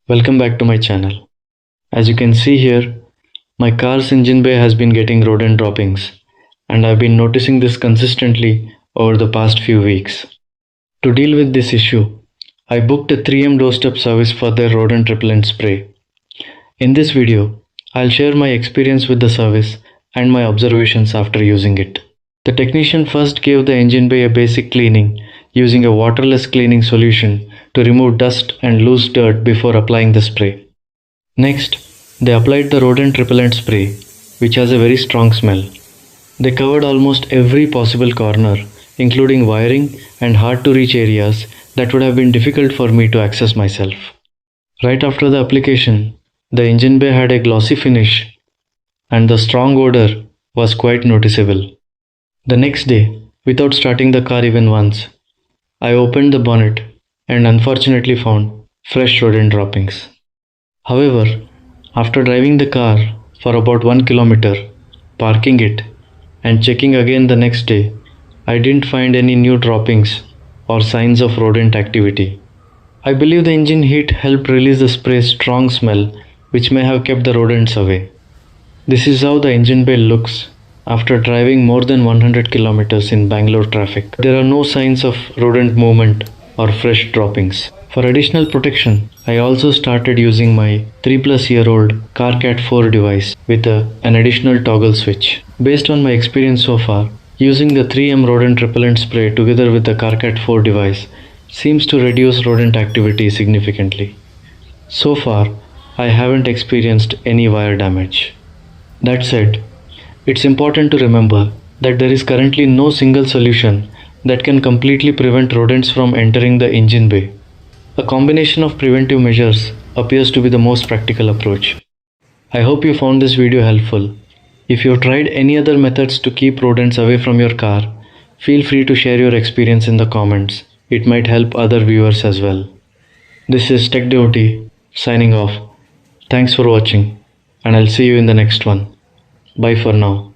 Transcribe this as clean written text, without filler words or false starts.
Welcome back to my channel. As you can see here, my car's engine bay has been getting rodent droppings, and I've been noticing this consistently over the past few weeks. To deal with this issue, I booked a 3M Doorstep Service for their rodent repellent spray. In this video, I'll share my experience with the service and my observations after using it. The technician first gave the engine bay a basic cleaning using a waterless cleaning solution to remove dust and loose dirt before applying the spray. Next, they applied the rodent repellent spray, which has a very strong smell. They covered almost every possible corner, including wiring and hard to reach areas that would have been difficult for me to access myself. Right after the application, the engine bay had a glossy finish and the strong odor was quite noticeable. The next day, without starting the car even once, I opened the bonnet and unfortunately found fresh rodent droppings. However, after driving the car for about 1 kilometer, parking it, and checking again the next day, I didn't find any new droppings or signs of rodent activity. I believe the engine heat helped release the spray's strong smell, which may have kept the rodents away. This is how the engine bay looks after driving more than 100 kilometers in Bangalore traffic. There are no signs of rodent movement or fresh droppings. For additional protection, I also started using my 3+year-old CarCat 4 device with an additional toggle switch. Based on my experience so far, using the 3M rodent repellent spray together with the CarCat 4 device seems to reduce rodent activity significantly. So far, I haven't experienced any wire damage. That said, it's important to remember that there is currently no single solution that can completely prevent rodents from entering the engine bay. A combination of preventive measures appears to be the most practical approach. I hope you found this video helpful. If you've tried any other methods to keep rodents away from your car, feel free to share your experience in the comments. It might help other viewers as well. This is TechDevotee signing off. Thanks for watching, and I'll see you in the next one. Bye for now.